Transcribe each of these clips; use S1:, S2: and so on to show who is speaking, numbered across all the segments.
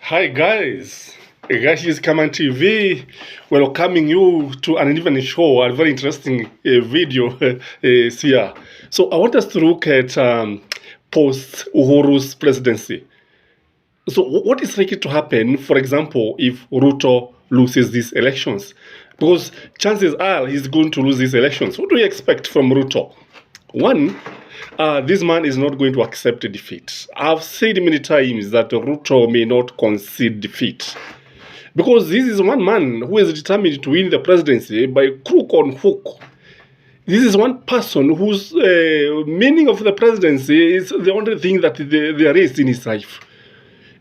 S1: Hi guys, guys is Kaman TV welcoming you to an even show, a very interesting video here. So I want us to look at post Uhuru's presidency. So what is likely to happen, for example, if Ruto loses these elections? Because chances are he's going to lose these elections. What do you expect from Ruto? One, this man is not going to accept a defeat. I've said many times that Ruto may not concede defeat. Because this is one man who is determined to win the presidency by crook or hook. This is one person whose meaning of the presidency is the only thing that there is in his life.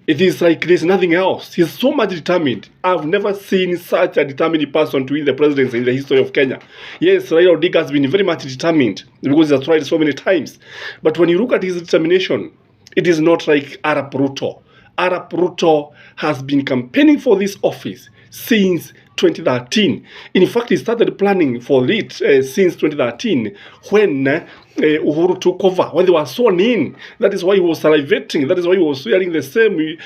S1: It is like there's nothing else. He's so much determined. I've never seen such a determined person to win the presidency in the history of Kenya. Yes, Raila Odinga has been very much determined because he has tried so many times. But when you look at his determination, it is not like Arap Ruto. Arap Ruto has been campaigning for this office since 2013. In fact, he started planning for it since 2013 when Uhuru took over, when they were sworn in. That is why he was salivating. That is why he was wearing the same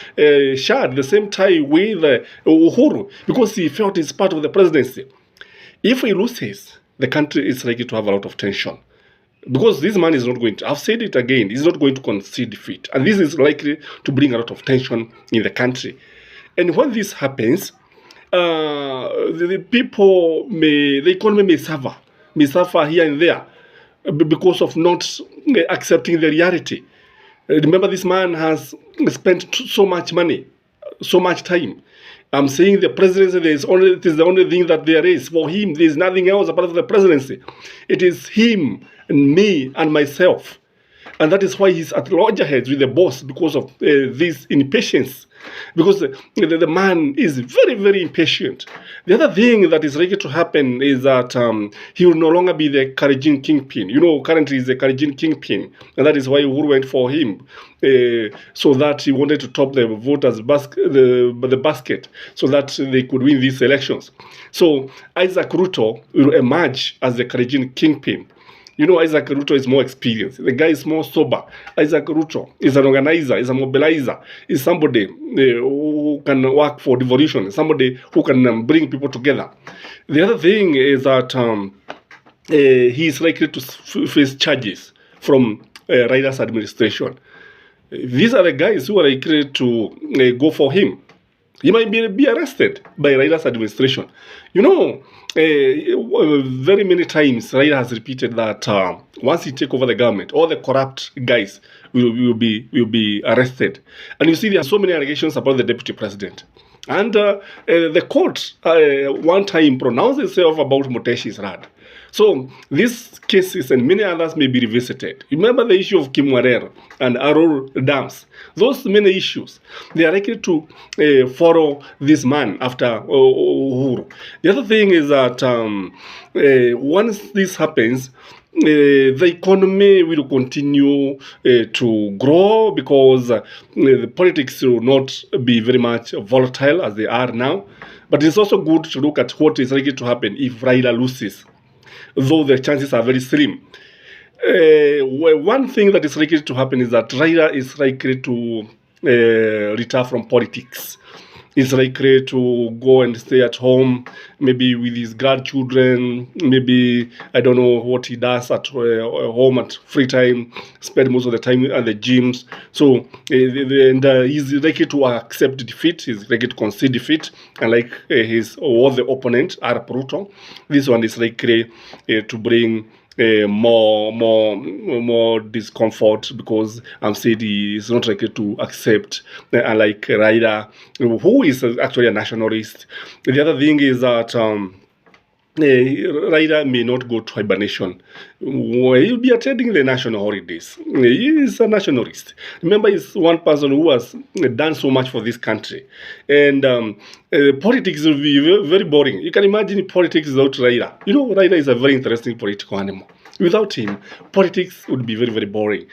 S1: shirt, the same tie with Uhuru, because he felt he's part of the presidency. If he loses, the country is likely to have a lot of tension. Because this man is not going to, I've said it again, he's not going to concede defeat. And this is likely to bring a lot of tension in the country. And when this happens, the economy may suffer here and there because of not accepting the reality. Remember, this man has spent so much money, so much time. I'm saying the presidency, it is the only thing that there is for him. There is nothing else apart from the presidency. It is him and me and myself. And that is why he's at loggerheads with the boss because of this impatience. Because the man is very, very impatient. The other thing that is likely to happen is that he will no longer be the Kalenjin kingpin. You know, currently he's the Kalenjin kingpin. And that is why Uhuru went for him. So that he wanted to top the voters' the basket so that they could win these elections. So Isaac Ruto will emerge as the Kalenjin kingpin. You know, Isaac Ruto is more experienced. The guy is more sober. Isaac Ruto is an organizer, is a mobilizer, is somebody who can work for devolution, somebody who can bring people together. The other thing is that he is likely to face charges from Raila's administration. These are the guys who are likely to go for him. He might be arrested by Raila's administration. You know, very many times Raila has repeated that once he take over the government, all the corrupt guys will be arrested. And you see, there are so many allegations about the deputy president. And the court one time pronounced itself about Muteshi's Rad. So these cases and many others may be revisited. Remember the issue of Kimwarer and Arur dams. Those many issues, they are likely to follow this man after Uhuru. The other thing is that once this happens, the economy will continue to grow because the politics will not be very much volatile as they are now. But it's also good to look at what is likely to happen if Raila loses, though the chances are very slim. One thing that is likely to happen is that Raila is likely to retire from politics. He's likely to go and stay at home, maybe with his grandchildren, maybe, I don't know what he does at home at free time, spend most of the time at the gyms. So, he's likely to accept defeat, he's likely to concede defeat, unlike his the opponent, Arap Ruto. This one is likely to bring more discomfort because I'm saying he is not likely to accept, unlike Raila, who is actually a nationalist. The other thing is that Raila may not go to hibernation. He'll be attending the national holidays. He is a nationalist. Remember, he's one person who has done so much for this country. And politics will be very boring. You can imagine politics without Raila. You know, Raila is a very interesting political animal. Without him, politics would be very, very boring.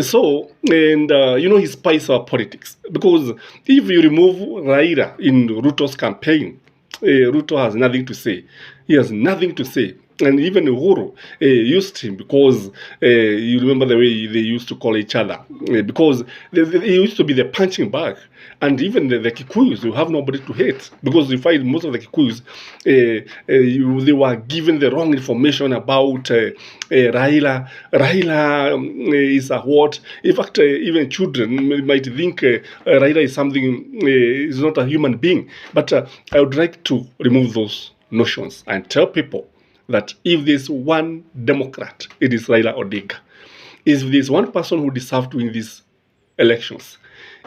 S1: So, and you know, he spices our politics. Because if you remove Raila in Ruto's campaign, Ruto has nothing to say. He has nothing to say. and even Uhuru used him because you remember the way they used to call each other, because he used to be the punching bag. And even the Kikuyus, you have nobody to hate, because you find most of the Kikuyus, they were given the wrong information about Raila. Raila is a what? In fact, even children might think Raila is something, is not a human being. But I would like to remove those notions and tell people that if there's one Democrat, it is Raila Odinga. If there's one person who deserves to win these elections,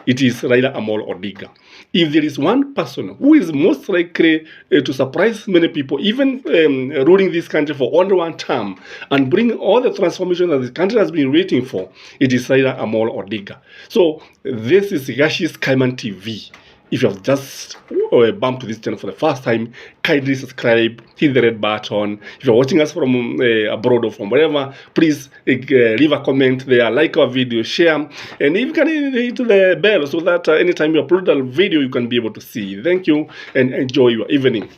S1: it is Raila Amolo Odinga. If there is one person who is most likely to surprise many people, even ruling this country for only one term and bring all the transformation that the country has been waiting for, it is Raila Amolo Odinga. So this is Gashi's Kaiman TV. If you have just bumped to this channel for the first time, kindly subscribe, hit the red button. If you're watching us from abroad or from wherever, please leave a comment there, like our video, share, and if you can hit the bell so that anytime you upload a video, you can be able to see. Thank you and enjoy your evening.